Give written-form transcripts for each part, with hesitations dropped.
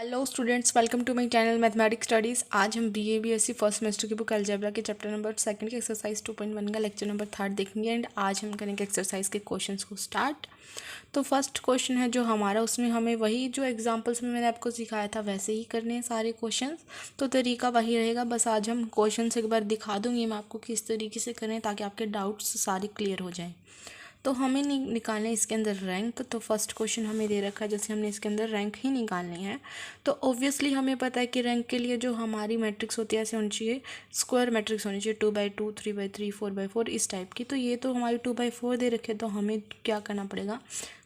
Hello students, welcome to my channel mathematics studies. आज हम BSc first semester की book algebra के chapter number 2 के एक्सरसाइज 2.1 का लेक्चर नंबर 3 देखेंगे एंड आज हम करेंगे एक्सरसाइज के क्वेश्चंस को स्टार्ट। तो फर्स्ट क्वेश्चन है जो हमारा, उसमें हमें वही जो एग्जांपल्स में मैंने आपको सिखाया था वैसे ही करने हैं सारे क्वेश्चंस। तो तरीका वही रहेगा, बस आज हम क्वेश्चंस एक बार दिखा दूँगी मैं आपको किस तरीके से करें ताकि आपके डाउट्स सारे क्लियर हो जाएँ। तो हमें निकालना है इसके अंदर रैंक। तो फर्स्ट क्वेश्चन हमें दे रखा है, जैसे हमने इसके अंदर रैंक ही निकालनी है। तो ऑब्वियसली हमें पता है कि रैंक के लिए जो हमारी मैट्रिक्स होती है ऐसे होनी चाहिए, स्क्वायर मैट्रिक्स होनी चाहिए, 2x2, 3x3, 4x4 इस टाइप की। तो ये तो हमारी 2x4 दे रखे, तो हमें क्या करना पड़ेगा,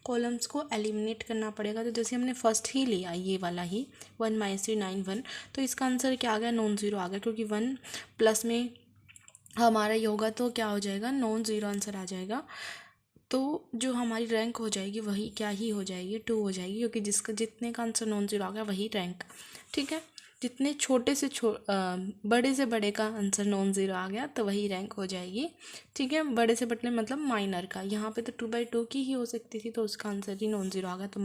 कॉलम्स को एलिमिनेट करना पड़ेगा। तो जैसे हमने फर्स्ट ही लिया ये वाला ही 1 - 3 9 1, तो इसका आंसर क्या आ गया, नॉन ज़ीरो आ गया, क्योंकि 1 प्लस में हमारा ये होगा तो क्या हो जाएगा, नॉन ज़ीरो आंसर आ जाएगा। तो जो हमारी रैंक हो जाएगी वही क्या ही हो जाएगी, 2 हो जाएगी, क्योंकि जिसका जितने का आंसर नॉन ज़ीरो आ गया वही रैंक। ठीक है, जितने छोटे से बड़े से बड़े का आंसर नॉन ज़ीरो आ गया तो वही रैंक हो जाएगी। ठीक है, बड़े से बड़े मतलब माइनर का, यहाँ पे तो 2/2 की ही हो सकती थी तो उसका आंसर ही नॉन ज़ीरो आ गया, तो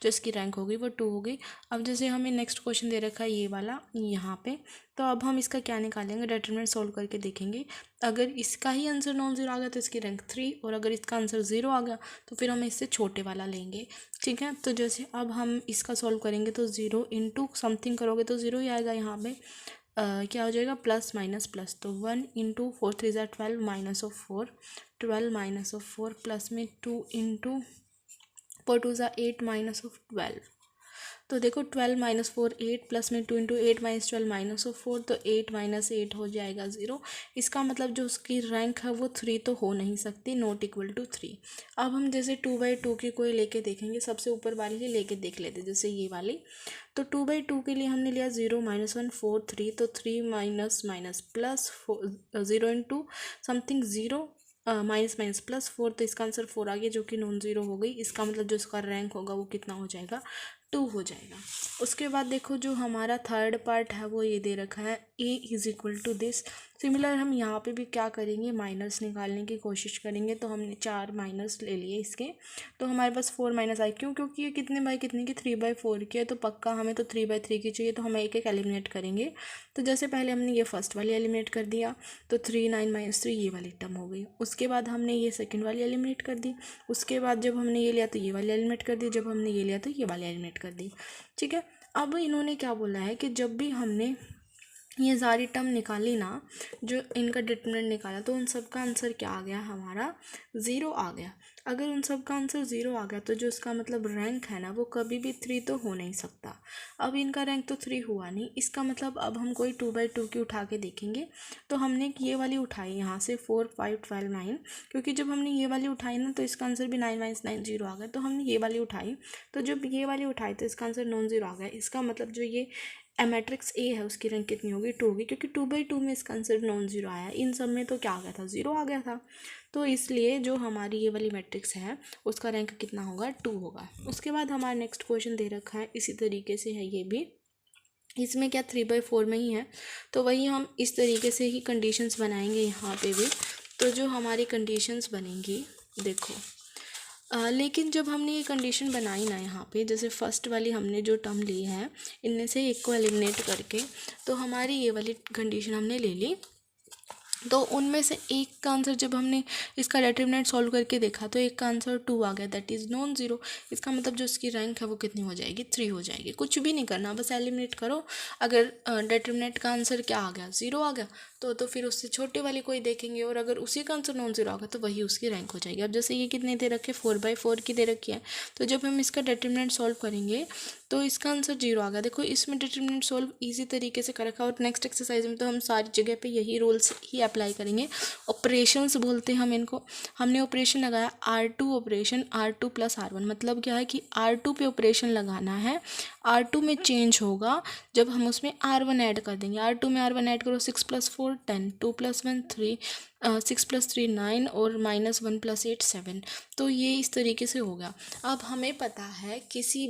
जो इसकी रैंक हो गई वो 2 हो गई। अब जैसे हमें नेक्स्ट क्वेश्चन दे रखा है ये वाला यहाँ पे, तो अब हम इसका क्या निकालेंगे, डिटरमिनेंट सोल्व करके देखेंगे। अगर इसका ही आंसर नॉन ज़ीरो आ गया तो इसकी रैंक 3, और अगर इसका आंसर ज़ीरो आ गया तो फिर हम इससे छोटे वाला लेंगे। ठीक है, तो जैसे अब हम इसका सॉल्व करेंगे तो 0 इंटू समथिंग करोगे तो 0 ही आएगा। यहाँ पे क्या हो जाएगा, प्लस माइनस प्लस, तो 1 इंटू 4 3 ज़ा 12 minus of 4, 12 minus of 4 plus में 2 इंटू 4 2 ज़ा 8 माइनस ऑफ 12। तो देखो 12 माइनस 4 8 प्लस में 2 इंटू 8 माइनस 12 माइनस ऑफ 4, तो 8 माइनस 8 हो जाएगा 0। इसका मतलब जो उसकी रैंक है वो 3 तो हो नहीं सकती, नॉट इक्वल टू 3। अब हम जैसे 2/2 की कोई लेके देखेंगे, सबसे ऊपर वाली ही लेके देख लेते, जैसे ये वाली। तो 2/2 के लिए हमने लिया 0 - 1 4 3, तो 3 minus minus plus 0 into something 0 minus minus plus 4, तो इसका आंसर 4 आ गया, जो कि नॉन ज़ीरो हो गई। इसका मतलब जो इसका रैंक होगा वो कितना हो जाएगा, 2 हो जाएगा। उसके बाद देखो जो हमारा थर्ड पार्ट है वो ये दे रखा है, a is equal to this. Similar हम यहाँ पे भी क्या करेंगे, माइनस निकालने की कोशिश करेंगे। तो हमने 4 माइनस ले लिए इसके, तो हमारे पास 4 माइनस आई, क्यों, क्योंकि ये कितने बाई कितने की, 3/4 की है, तो पक्का हमें तो 3/3 की चाहिए, तो हम एक एक एलिमिनेट करेंगे। तो जैसे पहले हमने ये फर्स्ट वाली एलिमिनेट कर दिया, तो 3 9 - 3 ये वाली टर्म हो गई। उसके बाद हमने ये सेकंड वाली एलिमिनेट कर दी। उसके बाद जब हमने ये लिया तो ये वाली एलिमिनेट कर दी, जब हमने ये लिया तो ये वाली एलिमिनेट कर दी। ठीक है, अब इन्होंने क्या बोला है कि जब भी हमने ये सारी टर्म निकाली ना, जो इनका डिटरमिनेंट निकाला, तो उन सब का आंसर क्या आ गया, हमारा 0 आ गया। अगर उन सब का आंसर 0 आ गया तो जो इसका मतलब रैंक है ना वो कभी भी 3 तो हो नहीं सकता। अब इनका रैंक तो 3 हुआ नहीं, इसका मतलब अब हम कोई 2/2 की उठा के देखेंगे। तो हमने ये वाली उठाई यहाँ से 4 5 12 9, क्योंकि जब हमने ये वाली उठाई ना तो इसका आंसर भी 9 - 9 0 आ गया। तो हमने ये वाली उठाई, तो जब ये वाली उठाई तो इसका आंसर नॉन ज़ीरो आ गया। इसका मतलब जो ये मैट्रिक्स ए है उसकी रैंक कितनी होगी, 2 होगी, क्योंकि 2/2 में इसका आंसर नॉन ज़ीरो आया। इन सब में तो क्या आ गया था, 0 आ गया था। तो इसलिए जो हमारी ये वाली मैट्रिक्स है उसका रैंक कितना होगा, 2 होगा। उसके बाद हमारा नेक्स्ट क्वेश्चन दे रखा है, इसी तरीके से है ये भी। इसमें क्या 3/4 में ही है, तो वही हम इस तरीके से ही कंडीशंस बनाएंगे यहाँ पे भी। तो जो हमारी कंडीशंस बनेंगी, देखो लेकिन जब हमने ये कंडीशन बनाई ना यहाँ पे, जैसे फर्स्ट वाली हमने जो टर्म ली है इनमें से एक को एलिमिनेट करके, तो हमारी ये वाली कंडीशन हमने ले ली। तो उनमें से एक का आंसर जब हमने इसका डिटरमिनेंट सॉल्व करके देखा तो एक का आंसर 2 आ गया, दैट इज़ नॉन ज़ीरो। इसका मतलब जो इसकी रैंक है वो कितनी हो जाएगी, 3 हो जाएगी। कुछ भी नहीं करना, बस एलिमिनेट करो। अगर डिटरमिनेंट का आंसर क्या आ गया, 0 आ गया, तो फिर उससे छोटे वाली कोई देखेंगे, और अगर उसी का आंसर नॉन ज़ीरो आ गया तो वही उसकी रैंक हो जाएगी। अब जैसे ये कितने दे रखे, 4/4 की दे रखी है, तो जब हम इसका डिटरमिनेंट सॉल्व करेंगे तो इसका आंसर 0 आ गया। देखो इसमें डिटरमिनेंट सॉल्व इजी तरीके से कर रखा है, और नेक्स्ट एक्सरसाइज में तो हम सारी जगह पे यही रूल्स ही अप्लाई करेंगे। ऑपरेशंस बोलते हैं हम इनको। हमने ऑपरेशन लगाया R2 ऑपरेशन, R2 + R1, मतलब क्या है कि R2 पे ऑपरेशन लगाना है, R2 में चेंज होगा जब हम उसमें R1 ऐड कर देंगे। R2 में R1 ऐड करो, 6 + 4 10, 2 + 1 3, 6 + 3 9, और -1 + 8 7। तो ये इस तरीके से होगा। अब हमें पता है किसी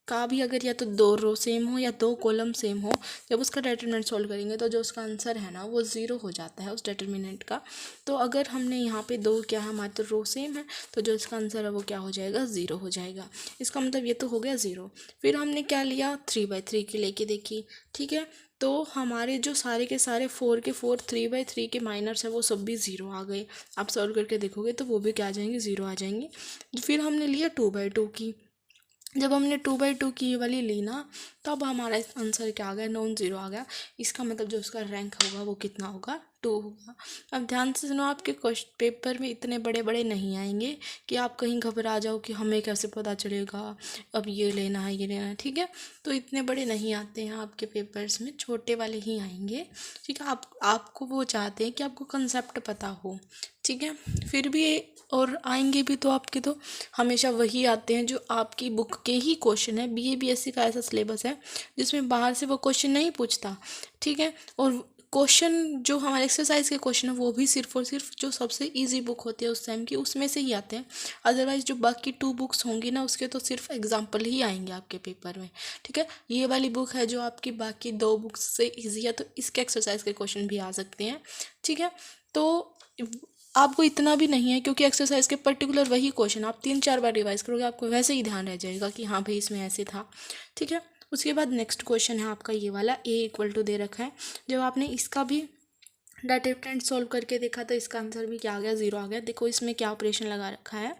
का भी अगर या तो 2 रो सेम हो या 2 कॉलम सेम हो, जब उसका डिटरमिनेंट सॉल्व करेंगे तो जो उसका आंसर है ना वो 0 हो जाता है उस डिटरमिनेंट का। तो अगर हमने यहाँ पे 2 क्या है, हमारे तो रो सेम है, तो जो इसका आंसर है वो क्या हो जाएगा, 0 हो जाएगा। इसका मतलब ये तो हो गया 0। फिर हमने क्या लिया, 3/3 की लेके देखी, ठीक है। तो हमारे जो सारे के सारे 4 के 4 3/3 के माइनर्स है वो सब भी 0 आ गए। आप सॉल्व करके देखोगे तो वो भी क्या आ जाएंगे, 0 आ जाएंगे। फिर हमने लिया 2/2 की। जब हमने 2/2 की ये वाली ली ना, तब हमारा आंसर क्या आ गया, नॉन ज़ीरो आ गया। इसका मतलब जो उसका रैंक होगा वो कितना होगा, 2 होगा। अब ध्यान से सुनो, आपके क्वेश्चन पेपर में इतने बड़े बड़े नहीं आएंगे कि आप कहीं घबरा जाओ कि हमें कैसे पता चलेगा, अब ये लेना है ये लेना है, ठीक है। तो इतने बड़े नहीं आते हैं आपके पेपर्स में, छोटे वाले ही आएंगे, ठीक है। आपको वो चाहते हैं कि आपको कंसेप्ट पता हो, ठीक है। फिर भी और आएंगे भी तो आपके तो हमेशा वही आते हैं जो आपकी बुक के ही क्वेश्चन है। BA BSc का ऐसा सिलेबस है जिसमें बाहर से वो क्वेश्चन नहीं पूछता, ठीक है। और क्वेश्चन जो हमारे एक्सरसाइज के क्वेश्चन है वो भी सिर्फ और सिर्फ जो सबसे इजी बुक होती है उस टाइम की उसमें से ही आते हैं। अदरवाइज जो बाकी 2 बुक्स होंगी ना उसके तो सिर्फ एग्जाम्पल ही आएंगे आपके पेपर में, ठीक है। ये वाली बुक है जो आपकी बाकी 2 बुक्स से ईजी है, तो इसके एक्सरसाइज के क्वेश्चन भी आ सकते हैं, ठीक है। तो आपको इतना भी नहीं है क्योंकि एक्सरसाइज के पर्टिकुलर वही क्वेश्चन आप 3-4 बार रिवाइज करोगे, आपको वैसे ही ध्यान रह जाएगा कि हाँ भाई इसमें ऐसे था, ठीक है। उसके बाद नेक्स्ट क्वेश्चन है आपका ये वाला, A=2 दे रखा है। जब आपने इसका भी डिटरमिनेंट सॉल्व करके देखा तो इसका आंसर भी क्या आ गया, 0 आ गया। देखो इसमें क्या ऑपरेशन लगा रखा है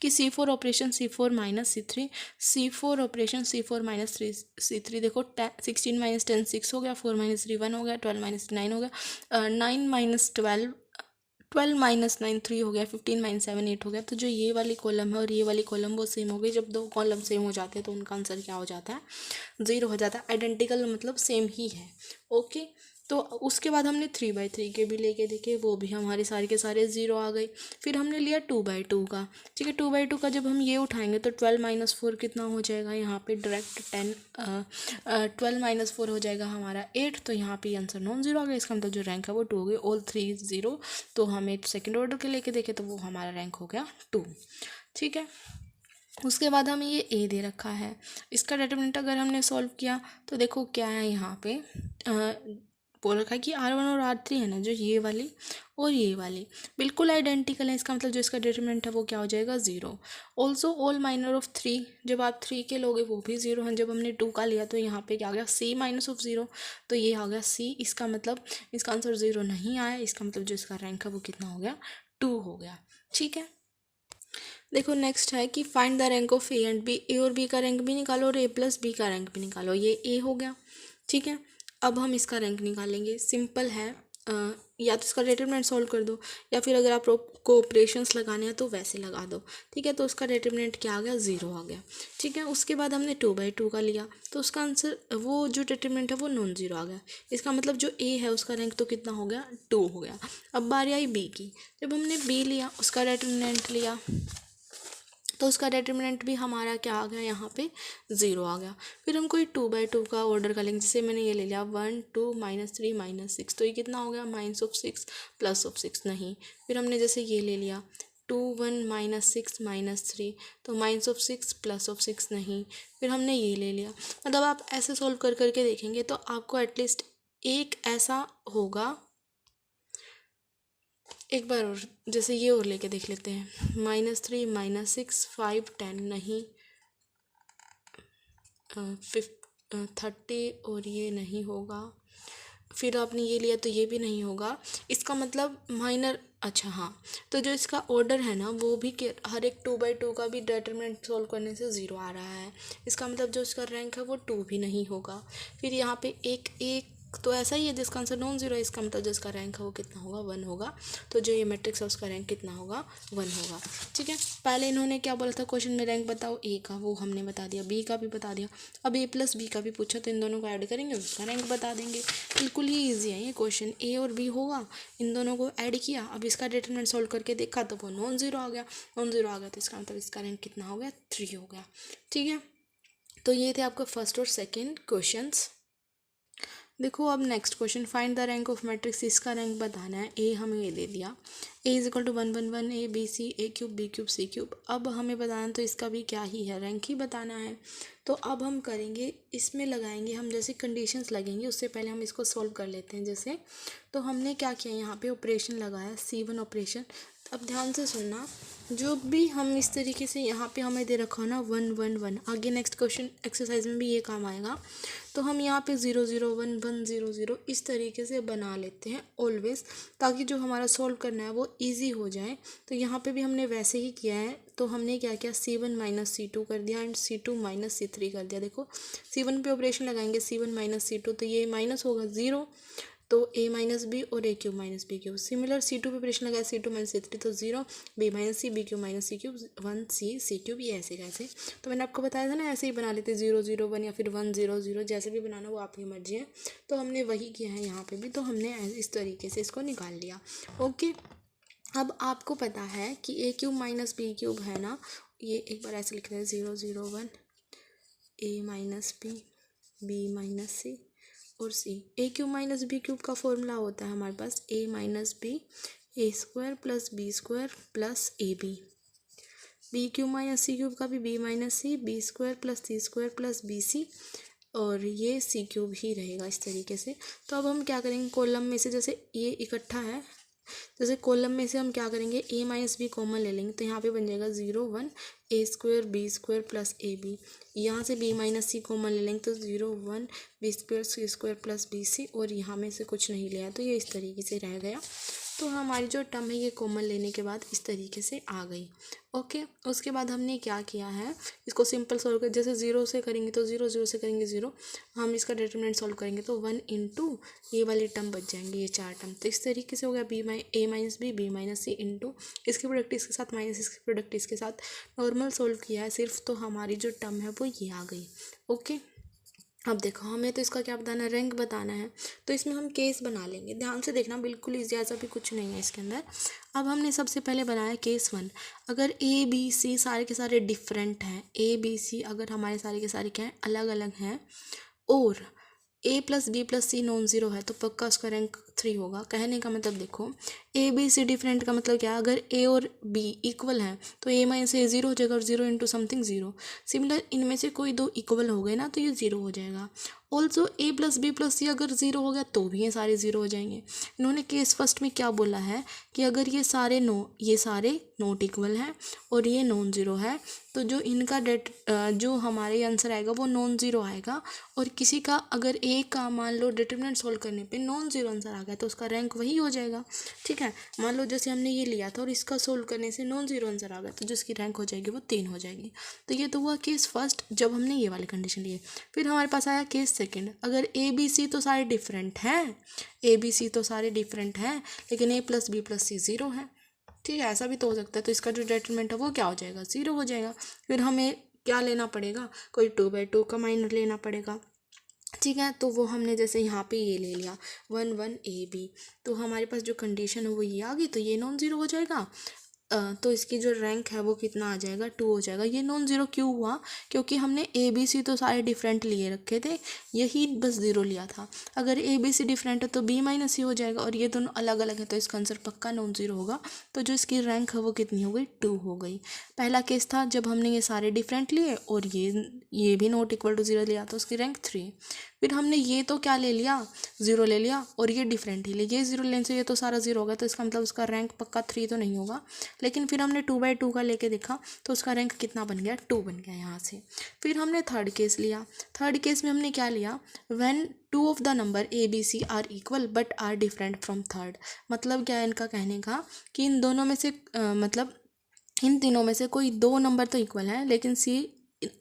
कि C4 operation C4 - C3, C4 operation C4 - C3। देखो 16 - 10 6 हो गया, 4 - 3 1 हो गया, 12 - 9 हो गया, 9 - 12 12 - 9 3 हो गया, 15 - 7 8 हो गया। तो जो ये वाली कॉलम है और ये वाली कॉलम वो सेम हो गई। जब 2 कॉलम सेम हो जाते हैं तो उनका आंसर क्या हो जाता है, 0 हो जाता है। आइडेंटिकल मतलब सेम ही है, ओके। तो उसके बाद हमने 3/3 के भी लेके देखे, वो भी हमारे सारे के सारे 0 आ गए। फिर हमने लिया 2/2 का, ठीक है। 2/2 का जब हम ये उठाएंगे तो 12 - 4 कितना हो जाएगा, यहाँ पे डायरेक्ट 12 - 4 हो जाएगा हमारा 8। तो यहाँ पे आंसर नॉन ज़ीरो आ गया। इसका मतलब जो रैंक है वो 2 हो गई, ऑल 3 0। तो हमें सेकेंड ऑर्डर के लेके देखे तो वो हमारा रैंक हो गया 2, ठीक है। उसके बाद हमें ये A दे रखा है। इसका डिटरमिनेंट अगर हमने सॉल्व किया तो देखो क्या है, यहाँ पे बोल रखा है कि R1 और R3 है ना, जो ये वाली और ये वाली बिल्कुल आइडेंटिकल है। इसका मतलब जो इसका डिटरमिनेंट है वो क्या हो जाएगा, 0। ऑल्सो ऑल माइनर ऑफ 3, जब आप 3 के लोगे वो भी 0 हैं। जब हमने 2 का लिया तो यहाँ पे क्या आ गया, C - 0, तो ये आ गया C। इसका मतलब इसका आंसर 0 नहीं आया। इसका मतलब जो इसका रैंक है वो कितना हो गया, 2 हो गया, ठीक है। देखो नेक्स्ट है कि find the rank of A and B। A और B का रैंक भी निकालो और A+B का रैंक भी निकालो। ये A हो गया, ठीक है। अब हम इसका रैंक निकालेंगे, सिंपल है। या तो इसका डिटरमिनेंट सॉल्व कर दो या फिर अगर आप को ऑपरेशंस लगाने हैं तो वैसे लगा दो, ठीक है। तो उसका डिटरमिनेंट क्या आ गया, 0 आ गया, ठीक है। उसके बाद हमने 2/2 का लिया तो उसका आंसर वो जो डिटरमिनेंट है वो नॉन ज़ीरो आ गया। इसका मतलब जो A है उसका रैंक तो कितना हो गया, 2 हो गया। अब बारी आई B की। जब हमने B लिया, उसका डिटरमिनेंट लिया तो उसका डिटरमिनेंट भी हमारा क्या आ गया, यहाँ पे 0 आ गया। फिर हम कोई 2/2 का ऑर्डर कर लेंगे। जैसे मैंने ये ले लिया 1 2 -3 -6, तो ये कितना हो गया, -6 +6 नहीं। फिर हमने जैसे ये ले लिया 2 1 -6 -3, तो -6 +6 नहीं। फिर हमने ये ले लिया। मतलब आप ऐसे सॉल्व कर करके देखेंगे तो आपको एटलीस्ट एक ऐसा होगा। एक बार और जैसे ये और लेके देख लेते हैं, -3 -6 5 10 नहीं, 30 और ये नहीं होगा। फिर आपने ये लिया तो ये भी नहीं होगा। इसका मतलब माइनर, अच्छा हाँ, तो जो इसका ऑर्डर है ना वो भी हर एक 2/2 का भी डिटरमिनेंट सॉल्व करने से 0 आ रहा है। इसका मतलब जो इसका रैंक है वो 2 भी नहीं होगा। फिर यहाँ पे एक एक तो ऐसा ही है जिसका आंसर नॉन ज़ीरो है। इसका मतलब जो इसका रैंक है वो कितना होगा, 1 होगा। तो जो ये मैट्रिक्स है उसका रैंक कितना होगा, 1 होगा, ठीक है। पहले इन्होंने क्या बोला था क्वेश्चन में, रैंक बताओ A का, वो हमने बता दिया, B का भी बता दिया। अब A+B का भी पूछा तो इन दोनों को ऐड करेंगे, उसका रैंक बता देंगे। बिल्कुल ही ईजी है ये क्वेश्चन। A और B होगा, इन दोनों को ऐड किया, अब इसका डिटरमिनेंट सॉल्व करके देखा तो वो नॉन ज़ीरो आ गया। नॉन ज़ीरो आ गया तो इसका मतलब इसका रैंक कितना हो गया, 3 हो गया, ठीक है। तो ये थे आपके फर्स्ट और सेकेंड क्वेश्चंस। देखो अब next question, find the rank of matrix, इसका रैंक बताना है। ए हमें ये दे दिया, A is equal to 1 1 1 A B C, A cube B cube C cube. अब हमें बताना तो इसका भी क्या ही है, रैंक ही बताना है। तो अब हम करेंगे, इसमें लगाएंगे हम जैसे कंडीशंस लगेंगे, उससे पहले हम इसको सॉल्व कर लेते हैं। जैसे तो हमने क्या किया, यहाँ पे ऑपरेशन लगाया C1 ऑपरेशन। अब ध्यान से सुनना, जो भी हम इस तरीके से यहाँ पे हमें दे रखा हो ना 1 1 1, आगे नेक्स्ट क्वेश्चन एक्सरसाइज में भी ये काम आएगा। तो हम यहाँ पे 0 0 1 1 0 0 इस तरीके से बना लेते हैं ऑलवेज, ताकि जो हमारा सॉल्व करना है वो इजी हो जाए। तो यहाँ पे भी हमने वैसे ही किया है। तो हमने क्या किया, C1 माइनस C2 कर दिया एंड C2 माइनस C3 कर दिया। देखो C1 पे ऑपरेशन लगाएंगे, C1 माइनस C2, तो ये माइनस होगा 0, तो a माइनस बी और a cube minus B cube. Similar C2 पे ऑपरेशन लगाया, C2 माइनस C3, तो 0, b minus C, B cube minus C cube, 1 सी क्यूब। ये ऐसे कैसे, तो मैंने आपको बताया था ना, ऐसे ही बना लेते 0 0 1 या फिर 1 0 0, जैसे भी बनाना वो आपकी मर्जी है। तो हमने वही किया है यहाँ पे भी, तो हमने इस तरीके से इसको निकाल लिया। ओके, अब आपको पता है कि a cube minus B cube है ना, ये एक बार ऐसे लिखते हैं 0 0 1 a minus B minus C और C. A cube minus B cube का फॉर्मूला होता है हमारे पास a minus B, A square plus B square plus A B. B cube minus C cube का भी b minus C, B square plus C square plus B C, और ये सी cube ही रहेगा इस तरीके से। तो अब हम क्या करेंगे, कॉलम में से जैसे ये इकट्ठा है, जैसे कॉलम में से हम क्या करेंगे, a माइनस बी कॉमन ले लेंगे, तो यहाँ पे बन जाएगा 0 1 A square B square plus A B. यहाँ से b माइनस सी कॉमन ले लेंगे, तो 0 1 बी स्क्वायर सी स्क्वायर प्लस बी सी, और यहाँ में से कुछ नहीं लिया, तो ये इस तरीके से रह गया। तो हमारी जो टर्म है ये कॉमन लेने के बाद इस तरीके से आ गई। ओके, उसके बाद हमने क्या किया है, इसको सिंपल सॉल्व कर, जैसे 0 से करेंगे तो 0 0 से करेंगे 0, हम इसका डिटरमिनेंट सॉल्व करेंगे तो 1 इंटू ये वाली टर्म बच जाएंगे, ये 4 टर्म। तो इस तरीके से हो गया a minus B minus C into इसके प्रोडक्ट इसके साथ माइनस इसके प्रोडक्ट इसके साथ, नॉर्मल सॉल्व किया है सिर्फ, तो हमारी जो टर्म है वो ये आ गई। ओके, अब देखो हमें तो इसका क्या बताना है, रैंक बताना है। तो इसमें हम केस बना लेंगे, ध्यान से देखना, बिल्कुल ईजी, ऐसा भी कुछ नहीं है इसके अंदर। अब हमने सबसे पहले बनाया केस 1, अगर ए बी सी सारे के सारे डिफरेंट हैं, ए बी सी अगर हमारे सारे के सारे क्या हैं, अलग अलग हैं, और a plus B plus C non zero है, तो पक्का उसका रैंक 3 होगा। कहने का मतलब देखो, ए बी सी डिफरेंट का मतलब क्या है, अगर a और b इक्वल है तो a माइनस ए 0 हो जाएगा, और 0 इंटू समथिंग 0। सिमिलर इनमें से कोई दो इक्वल हो गए ना, तो ये 0 हो जाएगा। Also a plus B plus C अगर 0 हो गया तो भी ये सारे 0 हो जाएंगे। इन्होंने केस फर्स्ट में क्या बोला है कि अगर ये सारे नॉट इक्वल हैं और ये नॉन ज़ीरो है, तो जो इनका जो हमारे आंसर आएगा वो नॉन ज़ीरो आएगा। और किसी का अगर ए का मान लो डिटरमिनेंट सॉल्व करने पे नॉन ज़ीरो आंसर आ गया तो उसका रैंक वही हो जाएगा। ठीक है, मान लो जैसे हमने ये लिया था और इसका सोल्व करने से नॉन ज़ीरो आंसर आ गया, तो जिसकी रैंक हो जाएगी वो 3 हो जाएगी। तो ये तो हुआ केस फर्स्ट, जब हमने ये वाली कंडीशन ली है। फिर हमारे पास आया केस सेकंड, अगर ए बी सी तो सारे डिफरेंट हैं, ए बी सी तो सारे डिफरेंट हैं, लेकिन ए प्लस बी प्लस सी 0 है। ठीक है, ऐसा भी तो हो सकता है, तो इसका जो डिटरमिनेंट है वो क्या हो जाएगा, 0 हो जाएगा। फिर हमें क्या लेना पड़ेगा, कोई 2/2 का माइनर लेना पड़ेगा। ठीक है, तो वो हमने जैसे यहाँ पे ये ले लिया 1 1 ए बी, तो हमारे पास जो कंडीशन है वो ये आ गई, तो ये नॉन ज़ीरो हो जाएगा। तो इसकी जो रैंक है वो कितना आ जाएगा, 2 हो जाएगा। ये नॉन ज़ीरो क्यों हुआ, क्योंकि हमने ए बी सी तो सारे डिफरेंट लिए रखे थे, यही बस 0 लिया था। अगर ए बी सी डिफरेंट है तो बी माइनस सी हो जाएगा, और ये दोनों अलग अलग है, तो इसका आंसर पक्का नॉन ज़ीरो होगा। तो जो इसकी रैंक है वो कितनी हो गई, 2 हो गई। पहला केस था जब हमने ये सारे डिफरेंट लिए और ये भी नॉट इक्वल टू 0 लिया, तो उसकी रैंक 3। फिर हमने ये तो क्या ले लिया, 0 ले लिया, और ये डिफरेंट ही ले, ये 0 लेने से ये तो सारा 0 होगा, तो इसका मतलब उसका रैंक पक्का 3 तो नहीं होगा। लेकिन फिर हमने 2/2 का लेके देखा तो उसका रैंक कितना बन गया, 2 बन गया यहाँ से। फिर हमने थर्ड केस लिया, थर्ड केस में हमने क्या लिया, when 2 of the number A B C are equal but are different from third. मतलब क्या है इनका कहने का, कि इन दोनों में से मतलब इन तीनों में से कोई 2 नंबर तो इक्वल है लेकिन सी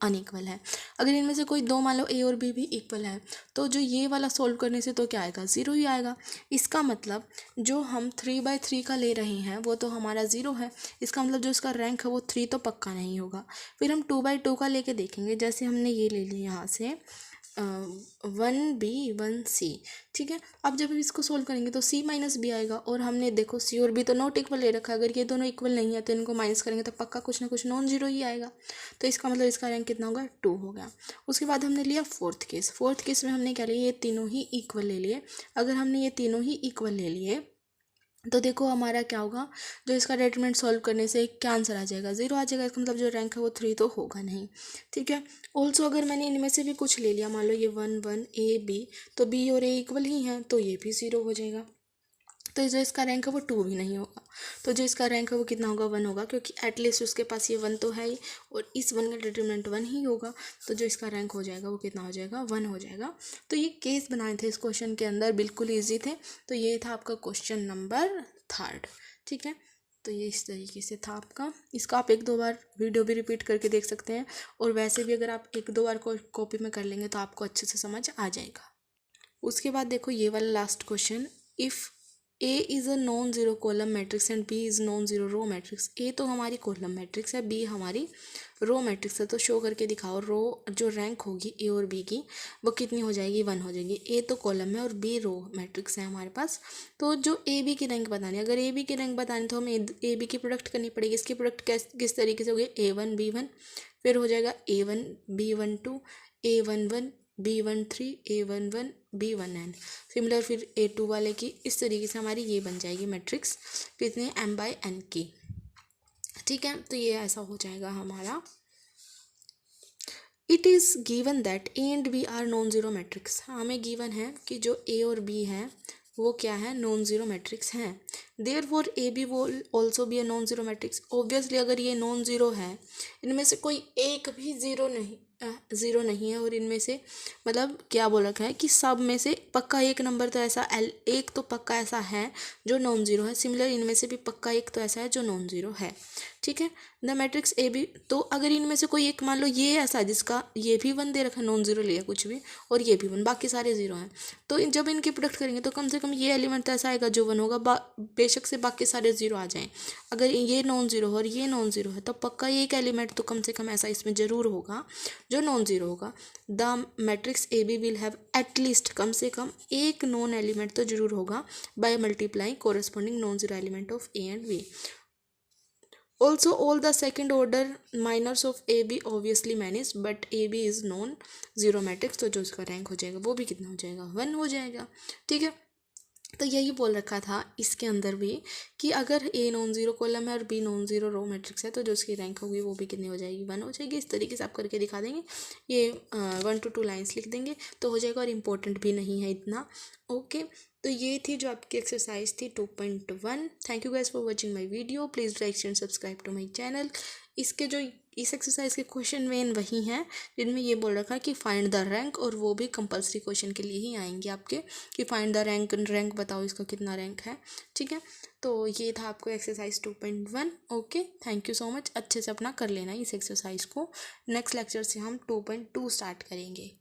अनइक्वल है। अगर इनमें से कोई 2 मान लो ए और बी भी इक्वल है, तो जो ये वाला सोल्व करने से तो क्या आएगा, 0 ही आएगा। इसका मतलब जो हम 3/3 का ले रहे हैं वो तो हमारा 0 है, इसका मतलब जो इसका रैंक है वो 3 तो पक्का नहीं होगा। फिर हम 2/2 का लेके देखेंगे, जैसे हमने ये ले लिया यहाँ से 1B 1C। ठीक है, अब जब हम इसको सोल्व करेंगे तो C माइनस बी आएगा, और हमने देखो C और B तो नॉट इक्वल ले रखा है। अगर ये दोनों इक्वल नहीं है तो इनको माइनस करेंगे तो पक्का कुछ ना कुछ नॉन जीरो ही आएगा। तो इसका मतलब इसका रैंक कितना होगा, 2 हो गया। उसके बाद हमने लिया फोर्थ केस। फोर्थ केस में हमने क्या लिया, ये तीनों ही इक्वल ले लिए। अगर हमने ये तीनों ही इक्वल ले लिए तो देखो हमारा क्या होगा, जो इसका डिटरमिनेंट सॉल्व करने से क्या आंसर आ जाएगा, 0 आ जाएगा। इसका मतलब जो रैंक है वो 3 तो होगा नहीं। ठीक है, ऑल्सो अगर मैंने इनमें से भी कुछ ले लिया, मान लो ये 1 1 A B, तो B और A इक्वल ही हैं, तो ये भी 0 हो जाएगा। तो जो इसका रैंक है वो 2 भी नहीं होगा। तो जो इसका रैंक है वो कितना होगा, 1 होगा, क्योंकि एटलीस्ट उसके पास ये 1 तो है ही, और इस 1 का डिटरमिनेंट 1 ही होगा। तो जो इसका रैंक हो जाएगा वो कितना हो जाएगा, 1 हो जाएगा। तो ये केस बनाए थे इस क्वेश्चन के अंदर, बिल्कुल ईजी थे। तो ये था आपका क्वेश्चन नंबर 3। ठीक है, तो ये इस तरीके से था आपका। इसका आप 1-2 बार वीडियो भी रिपीट करके देख सकते हैं, और वैसे भी अगर आप 1-2 बार कॉपी में कर लेंगे तो आपको अच्छे से समझ आ जाएगा। उसके बाद देखो ये वाला last question, if A is a non zero column matrix and B is non zero row matrix. A तो हमारी कॉलम मैट्रिक्स है, B हमारी रो मैट्रिक्स है। तो शो करके दिखाओ रो जो रैंक होगी A और B की वो कितनी हो जाएगी, 1 हो जाएगी। A तो कॉलम है और B रो मैट्रिक्स है हमारे पास। तो जो A B की रैंक बतानी है, अगर A B की रैंक बतानी तो हमें A B की प्रोडक्ट करनी पड़ेगी। इसकी प्रोडक्ट किस तरीके से होगी, A1 B1, फिर हो जाएगा A1 B12 A11 B13 A11 B1n। Similar फिर A2 वाले की इस तरीके से हमारी ये बन जाएगी मैट्रिक्स, कितने M/n की। ठीक है, तो ये ऐसा हो जाएगा हमारा। It is given that A and B are non zero matrix. हमें गिवन है कि जो A और B हैं वो क्या है, नॉन ज़ीरो मैट्रिक्स हैं। देयर फॉर AB वो also be a non zero matrix. Obviously अगर ये नॉन ज़ीरो है, इनमें से कोई एक भी ज़ीरो नहीं है, और इनमें से मतलब क्या बोल रखा है कि सब में से पक्का एक नंबर तो ऐसा एक तो पक्का ऐसा है जो नॉन ज़ीरो है। सिमिलर इनमें से भी पक्का एक तो ऐसा है जो नॉन ज़ीरो है। ठीक है, द मैट्रिक्स AB। तो अगर इनमें से कोई एक, मान लो ये ऐसा है जिसका ये भी 1 दे रखा है, नॉन ज़ीरो लिया कुछ भी, और ये भी 1, बाकी सारे 0 हैं, तो जब इनकी प्रोडक्ट करेंगे तो कम से कम ये एलिमेंट तो ऐसा आएगा जो 1 होगा, बेशक से बाकी सारे 0 आ जाएं। अगर ये नॉन ज़ीरो और ये नॉन ज़ीरो है तो पक्का एक एलिमेंट तो कम से कम ऐसा इसमें ज़रूर होगा जो नॉन ज़ीरो होगा। The matrix AB will have at least, कम से कम एक नॉन एलिमेंट तो जरूर होगा, by multiplying corresponding non zero element of A and B। Also, all the second order minors of AB obviously manage, but AB is non zero matrix। तो जो उसका रैंक हो जाएगा वो भी कितना हो जाएगा, 1 हो जाएगा। ठीक है, तो यही बोल रखा था इसके अंदर भी कि अगर A नॉन ज़ीरो कॉलम है और B non zero row matrix है तो जो उसकी रैंक होगी वो भी कितनी हो जाएगी, 1 हो जाएगी। इस तरीके से आप करके दिखा देंगे, ये 1 to 2 लाइन्स लिख देंगे तो हो जाएगा, और इम्पोर्टेंट भी नहीं है इतना। ओके, तो ये थी जो आपकी एक्सरसाइज थी 2.1। Thank you guys for watching my video. Please like and subscribe to my channel. इसके जो इस एक्सरसाइज के क्वेश्चन मेन वही हैं जिनमें ये बोल रखा है कि फाइंड द रैंक, और वो भी कंपलसरी क्वेश्चन के लिए ही आएंगे आपके, कि फाइंड द रैंक बताओ इसका कितना रैंक है। ठीक है, तो ये था आपको exercise 2.1। Okay, thank you so much. अच्छे से अपना कर लेना इस एक्सरसाइज को। नेक्स्ट लेक्चर से हम 2.2 स्टार्ट करेंगे।